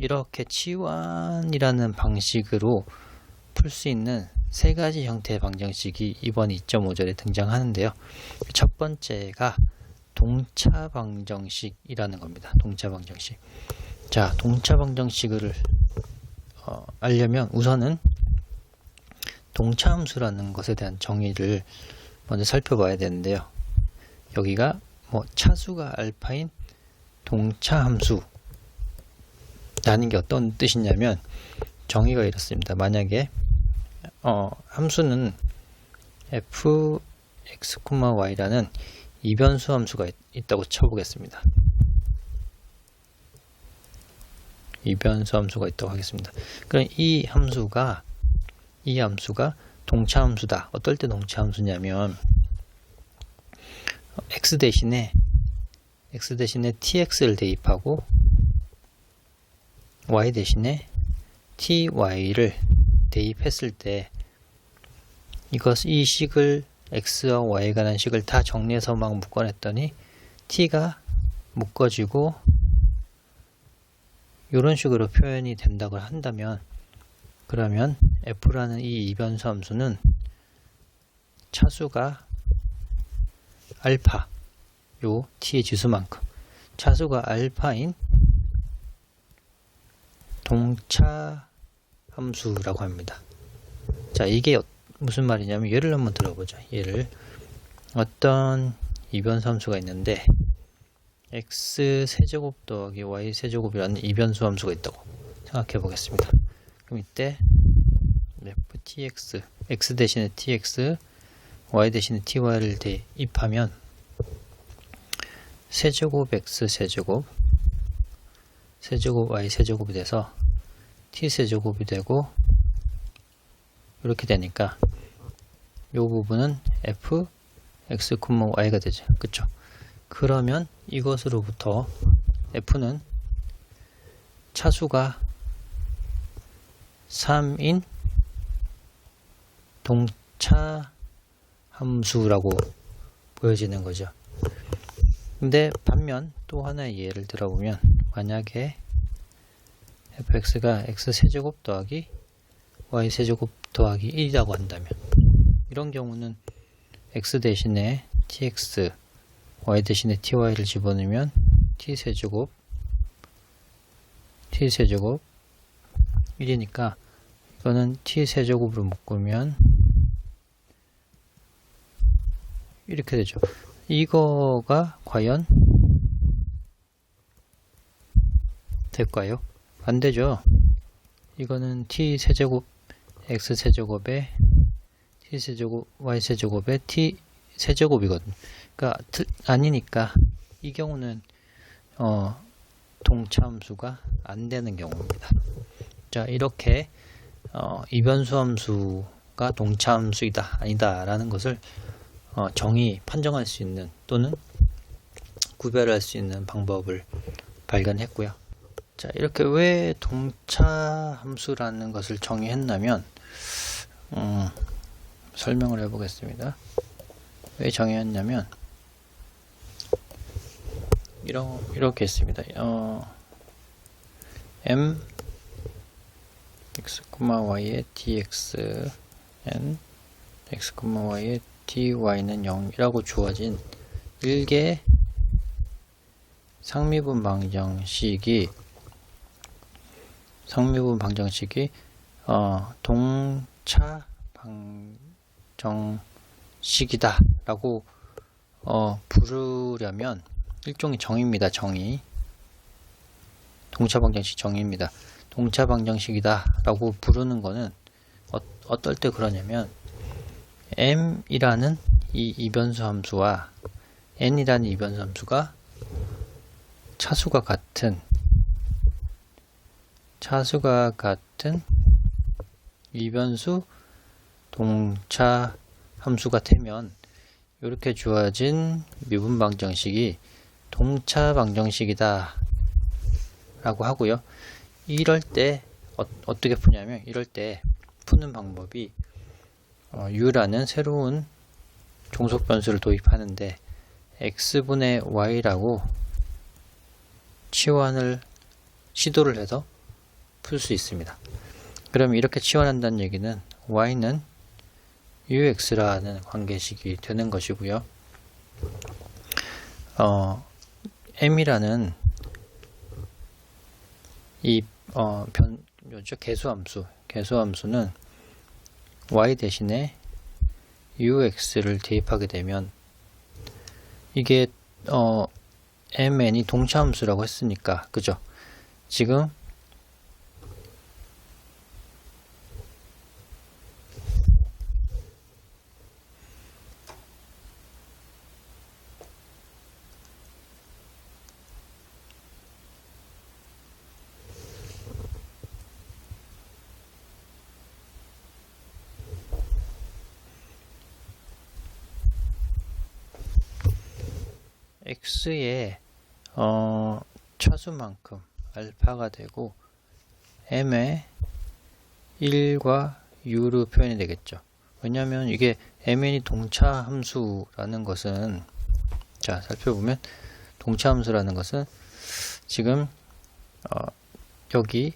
이렇게 치환이라는 방식으로 풀 수 있는 세 가지 형태의 방정식이 이번 2.5절에 등장하는데요. 첫 번째가 동차 방정식이라는 겁니다. 동차 방정식. 자, 동차 방정식을 알려면 우선은 동차 함수라는 것에 대한 정의를 먼저 살펴봐야 되는데요. 여기가 차수가 알파인 동차 함수라는 게 어떤 뜻이냐면 정의가 이렇습니다. 만약에 함수는 fx, y라는 이변수 함수가 있다고 쳐보겠습니다. 이변수 함수가 있다고 하겠습니다. 그럼 이 함수가 동차 함수다. 어떨 때 동차 함수냐면 x 대신에 tx를 대입하고 y 대신에 ty를 대입했을 때 이 식을 x와 y에 관한 식을 다 정리해서 막 묶어냈더니 t가 묶어지고 이런 식으로 표현이 된다고 한다면, 그러면 f라는 이 이변수 함수는 차수가 알파, 요 t의 지수만큼 차수가 알파인 동차 함수라고 합니다. 자, 이게 무슨 말이냐면 예를 한번 들어보죠. 예를 어떤 이변수 함수가 있는데 x 세제곱 더하기 y 세제곱이라는 이변수 함수가 있다고 생각해 보겠습니다. 그럼 이때 ftx, x 대신에 tx, y 대신에 ty를 대입하면 세제곱 x 세제곱, 세제곱 y 세제곱이 돼서 t 세제곱이 되고, 이렇게 되니까 이 부분은 f, x, y가 되죠. 그쵸? 그러면 이것으로부터 f는 차수가 3인 동차 함수라고 보여지는 거죠. 근데 반면 또 하나의 예를 들어보면, 만약에 fx가 x 세제곱 더하기 y 세제곱 더하기 1이라고 한다면, 이런 경우는 x 대신에 tx, y 대신에 ty를 집어넣으면 t 세제곱 1이니까 이거는 t 세제곱으로 묶으면 이렇게 되죠. 이거가 과연 될까요? 안 되죠. 이거는 t 세제곱 x 세제곱에 t 세제곱 y 세제곱에 t 세제곱이거든요. 그러니까 아니니까 이 경우는 동차함수가 안 되는 경우입니다. 자, 이렇게 이변수 함수가 동차함수이다 아니다 라는 것을 판정할 수 있는, 또는 구별할 수 있는 방법을 발견했고요. 자, 이렇게 왜 동차함수라는 것을 정의했냐면, 설명을 해보겠습니다. 왜 정의했냐면 이렇게 했습니다. m x, y의 dx n x, y의 dy는 0이라고 주어진 일개의 상미분 방정식이 동차 방정식이다 라고 부르려면 일종의 정의입니다. 정의. 동차 방정식 정의입니다. 동차 방정식이다 라고 부르는 거는 어떨 때 그러냐면, m이라는 이 이변수 함수와 n이라는 이변수 함수가 차수가 같은 이변수 동차 함수가 되면 이렇게 주어진 미분 방정식이 동차 방정식이다 라고 하고요. 이럴 때 어떻게 푸냐면, 이럴 때 푸는 방법이 u라는 새로운 종속 변수를 도입하는데 x분의 y라고 치환을 시도를 해서 풀 수 있습니다. 그럼 이렇게 치환한다는 얘기는 y는 ux라는 관계식이 되는 것이고요. m이라는 이 개수함수는 y 대신에 ux를 대입하게 되면 이게 mn이 동차함수라고 했으니까 그죠? 지금 x의 차수만큼 알파가 되고 m의 1과 u로 표현이 되겠죠. 왜냐하면 이게 mn이 동차함수라는 것은 자 살펴보면 동차함수라는 것은 지금 여기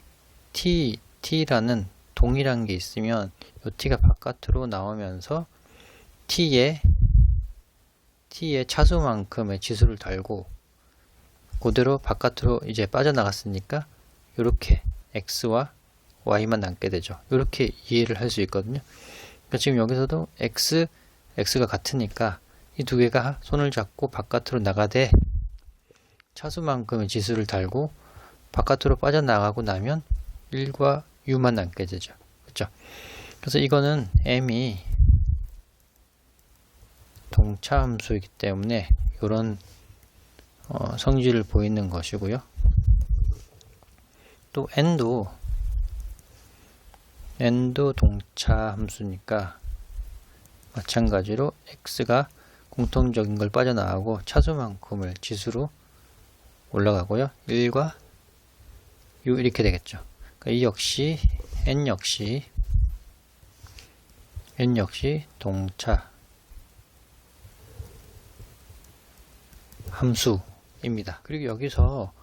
t라는 동일한 게 있으면 이 t가 바깥으로 나오면서 t의 차수만큼의 지수를 달고 그대로 바깥으로 이제 빠져나갔으니까 이렇게 x와 y만 남게 되죠. 이렇게 이해를 할 수 있거든요. 그러니까 지금 여기서도 x가 같으니까 이 두 개가 손을 잡고 바깥으로 나가되 차수만큼의 지수를 달고 바깥으로 빠져나가고 나면 1과 u만 남게 되죠. 그렇죠? 그래서 이거는 m이 동차함수이기 때문에 이런 성질을 보이는 것이고요. 또 n도 동차함수니까 마찬가지로 x가 공통적인 걸 빠져나가고 차수만큼을 지수로 올라가고요. 1과 u 이렇게 되겠죠. 그러니까 이 역시 n 역시 동차 함수입니다. 그리고 여기서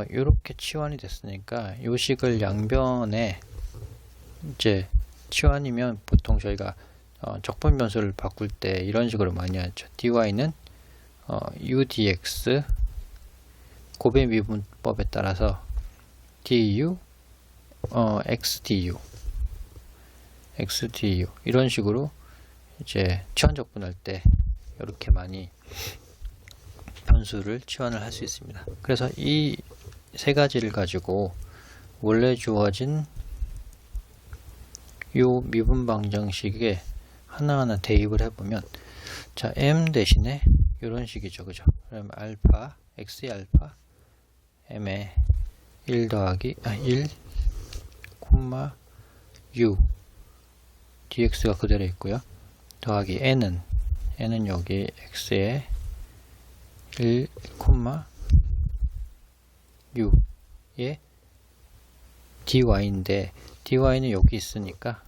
이렇게 치환이 됐으니까 이 식을 양변에 이제 치환이면 보통 저희가 적분 변수를 바꿀 때 이런 식으로 많이 하죠. dy는 u dx 곱의 미분법에 따라서 du x du 이런 식으로 이제 치환 적분할 때 이렇게 많이 변수를 치환을 할 수 있습니다. 그래서 이 세 가지를 가지고 원래 주어진 요 미분 방정식에 하나하나 대입을 해보면 자 m 대신에 이런 식이죠. 그죠? 그럼 알파 x의 알파 m의 1 더하기 1 콤마 u dx가 그대로 있고요. 더하기 n은 여기 x의 1, u의 dy인데 dy는 여기 있으니까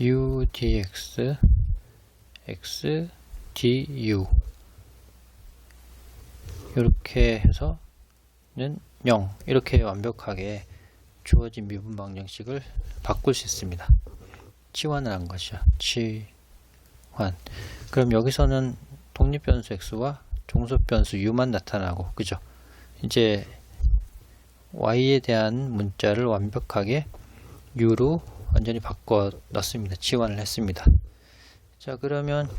u dx x du 이렇게 해서는 0 이렇게 완벽하게 주어진 미분 방정식을 바꿀 수 있습니다. 치환을 한 것이죠. 치환. 그럼 여기서는 독립변수 x와 종속변수 u만 나타나고 그죠? 이제 y에 대한 문자를 완벽하게 u로 완전히 바꿔 넣습니다. 치환을 했습니다. 자 그러면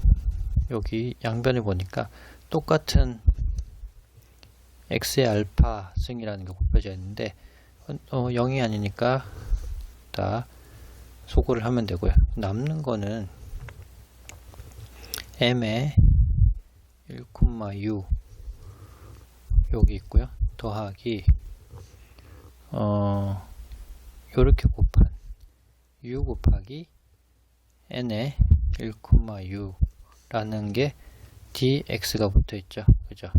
여기 양변에 보니까 똑같은 x의 알파 승이라는 게 곱해져 있는데 0이 아니니까 다 소거를 하면 되고요. 남는 거는 m의 1, u 여기 있고요. 더하기 요렇게 곱한 u 곱하기 n의 1, u 라는 게 dx가 붙어 있죠. 그죠?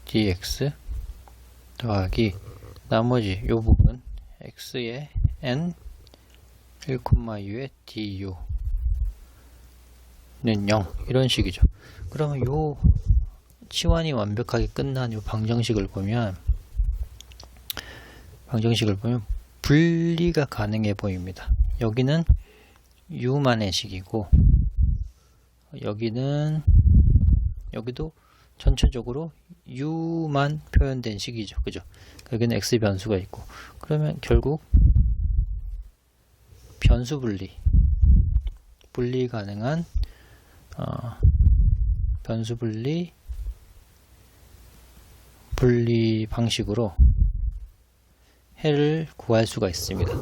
dx 더하기 나머지 요 부분 x의 n 1, u의 du 는 0 이런 식이죠. 그러면 요 치환이 완벽하게 끝난 요 방정식을 보면 방정식을 보면 분리가 가능해 보입니다. 여기는 u만의 식이고 여기도 전체적으로 u만 표현된 식이죠. 그죠? 여기는 x 변수가 있고, 그러면 결국 변수 분리 가능한 변수 분리 방식으로 해를 구할 수가 있습니다.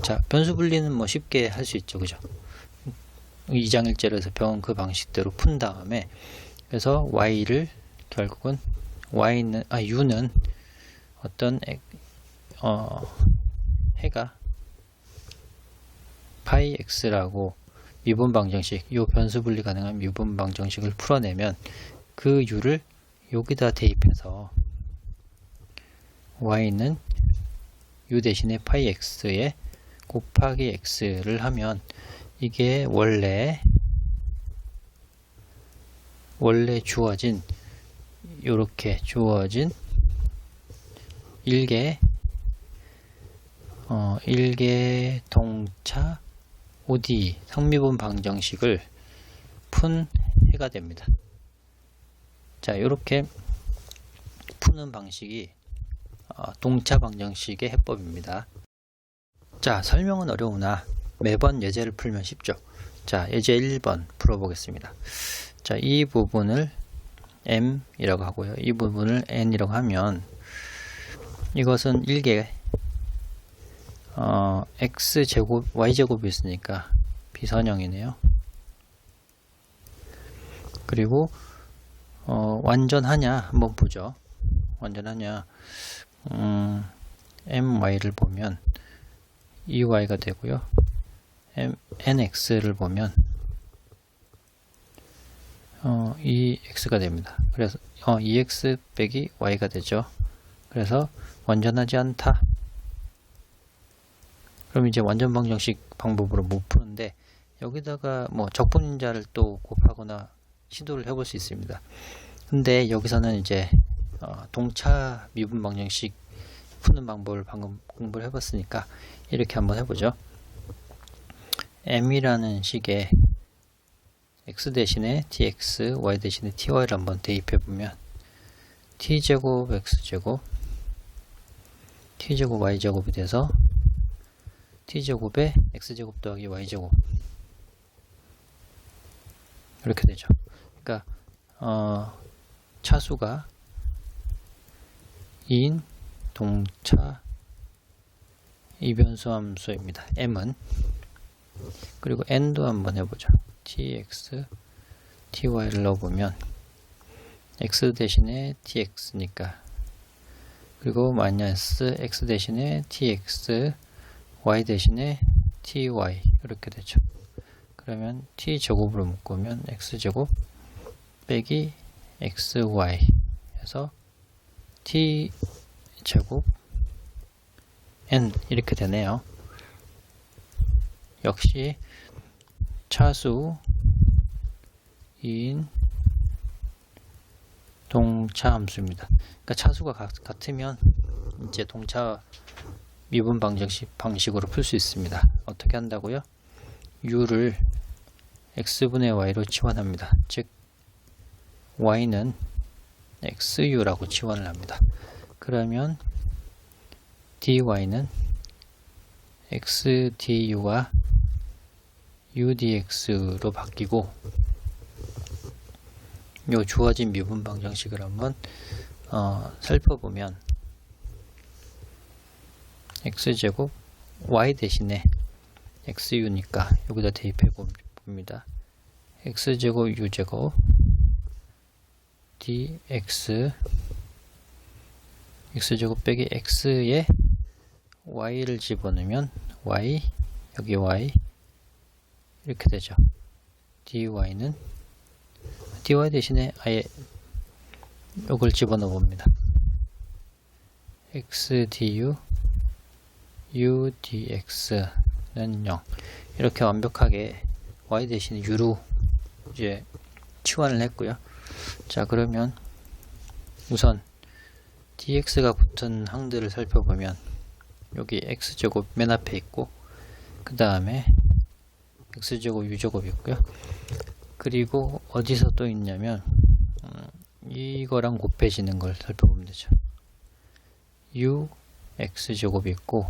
자, 변수 분리는 뭐 쉽게 할 수 있죠. 그죠? 이장일제로 해서 배운 그 방식대로 푼 다음에, 그래서 y를 결국은 u는 어떤 해가 파이 x라고 미분 방정식, 요 변수 분리 가능한 미분 방정식을 풀어내면 그 u를 여기다 대입해서 y는 u 대신에 파이 x에 곱하기 x를 하면 이게 원래 주어진 요렇게 주어진 일개 동차 ODE 상미분 방정식을 푼 해가 됩니다. 자, 요렇게 푸는 방식이 동차 방정식의 해법입니다. 자, 설명은 어려우나 매번 예제를 풀면 쉽죠. 자, 예제 1번 풀어보겠습니다. 자, 이 부분을 m이라고 하고요. 이 부분을 n이라고 하면 이것은 일개 x제곱 y제곱이 있으니까 비선형이네요. 그리고 완전하냐 한번 보죠. 완전하냐, my를 보면 2y가 되고요. nx를 보면 2x가 됩니다. 그래서 2x 빼기 y가 되죠. 그래서 완전하지 않다. 그럼 이제 완전 방정식 방법으로 못 푸는데, 여기다가 뭐 적분인자를 또 곱하거나 시도를 해볼 수 있습니다. 근데 여기서는 이제 동차 미분 방정식 푸는 방법을 방금 공부를 해봤으니까 이렇게 한번 해보죠. m이라는 식에 x 대신에 tx, y 대신에 ty를 한번 대입해보면 t제곱 x제곱 t제곱 y제곱이 돼서 t제곱에 x제곱 더하기 y제곱 이렇게 되죠. 그러니까 차수가 2인 동차 이변수 함수입니다. m은. 그리고 n도 한번 해보죠. tx, ty를 넣어보면 x 대신에 tx니까, 그리고 마이너스 x 대신에 tx, y 대신에 ty 이렇게 되죠. 그러면 t제곱으로 묶으면 x제곱 빼기 xy 해서 t제곱 n 이렇게 되네요. 역시 차수 2인 동차 함수입니다. 그러니까 차수가 같으면 이제 동차 미분 방식으로 풀 수 있습니다. 어떻게 한다고요? u를 x분의 y로 치환합니다. 즉 y는 xu라고 치환을 합니다. 그러면 dy는 xdu와 udx로 바뀌고, 요 주어진 미분 방정식을 한번 살펴보면 x제곱 y 대신에 xu니까 여기다 대입해 봅니다. x제곱 u제곱 dx x제곱 빼기 x에 y를 집어넣으면 y, 여기 y 이렇게 되죠. dy는 dy 대신에 아예 이걸 집어넣어 봅니다. x du u dx는 0. 이렇게 완벽하게 y 대신에 u로 이제 치환을 했고요. 자, 그러면 우선 dx가 붙은 항들을 살펴보면 여기 x제곱 맨 앞에 있고 그 다음에 x제곱 u제곱이 있고요. 그리고 어디서 또 있냐면 이거랑 곱해지는 걸 살펴보면 되죠. u x제곱이 있고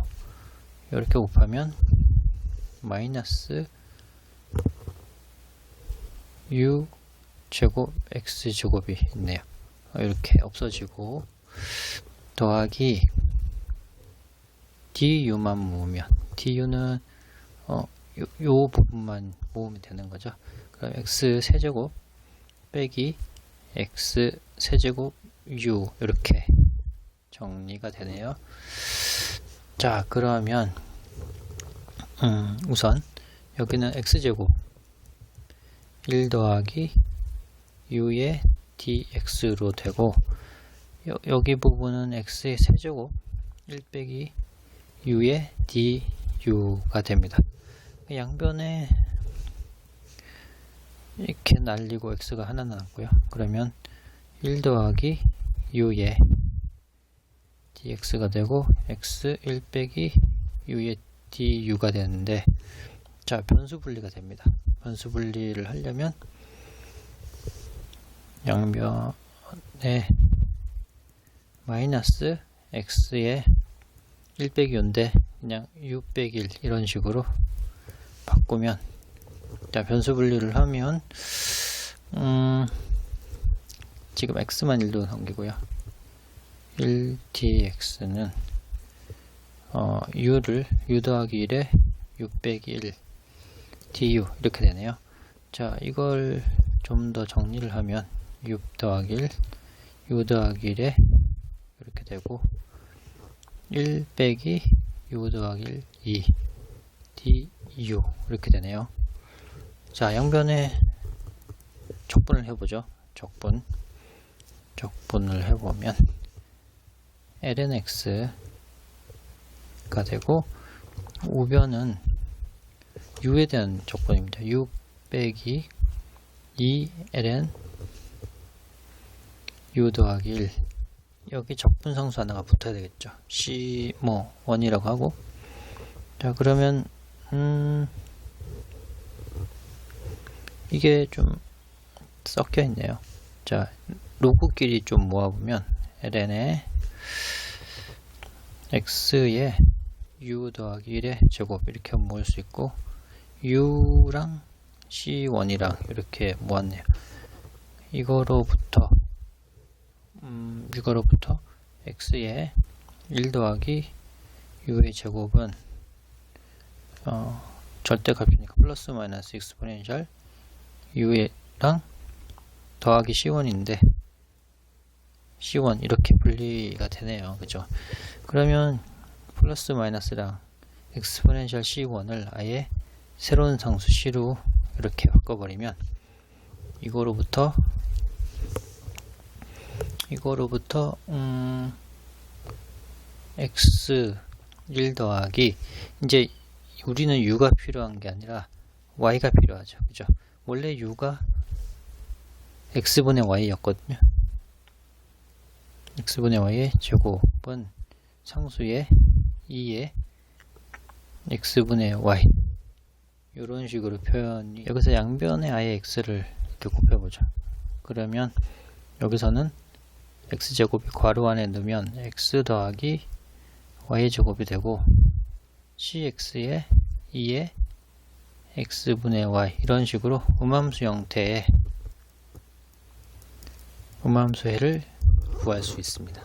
이렇게 곱하면 마이너스 u 제곱 x제곱이 있네요. 이렇게 없어지고 더하기 du만 모으면 du는 요 부분만 모으면 되는 거죠. 그럼 x 세제곱 빼기 x 세제곱 u 이렇게 정리가 되네요. 자, 그러면 우선 여기는 x제곱 1 더하기 u의 dx로 되고 여기 부분은 x의 세제곱 1 빼기 u의 du가 됩니다. 양변에 이렇게 날리고 x가 하나 남았고요. 그러면 1 더하기 u의 dx가 되고 x 1 빼기 u의 du가 되는데, 자, 변수 분리가 됩니다. 변수 분리를 하려면 양변에 마이너스 x의 1 빼기 u인데 그냥 u 빼기 1 이런 식으로 바꾸면, 자, 변수 분리를 하면 지금 x만 1도 넘기고요. 1dx는 u를 u 더하기 1에 u 빼기 1 du 이렇게 되네요. 자, 이걸 좀 더 정리를 하면 u 더하기 1 u 더하기 1에 이렇게 되고 1 빼기 u 더하기 1 2 du 이렇게 되네요. 자, 양변에 적분을 해보죠. 적분을 해보면 ln x가 되고 우변은 u에 대한 적분입니다. u 빼기 2 ln u 더하기 1. 여기 적분상수 하나가 붙어야 되겠죠. c 1이라고 하고, 자, 그러면 이게 좀 섞여 있네요. 자, 로그끼리 좀 모아보면 ln에 x에 u 더하기 1의 제곱 이렇게 모을 수 있고, u랑 c1이랑 이렇게 모았네요. 이거로부터 x에 1 더하기 u의 제곱은 절대값이니까 플러스 마이너스 익스포넨셜 u랑 더하기 c1인데 c1 이렇게 분리가 되네요. 그죠? 그러면 플러스 마이너스랑 익스포넨셜 c1을 아예 새로운 상수 c로 이렇게 바꿔버리면 이거로부터 x 1 더하기, 이제 우리는 u가 필요한 게 아니라 y가 필요하죠. 그죠? 원래 u가 x분의 y였거든요. x분의 y의 제곱은 상수의 2의 x분의 y, 이런 식으로 표현이, 여기서 양변에 아예 x를 이렇게 곱해보죠. 그러면 여기서는 x제곱이 괄호 안에 넣으면 x 더하기 y의 제곱이 되고 cx의 2의 x분의 y, 이런 식으로 음함수 형태의 음함수해를 구할 수 있습니다.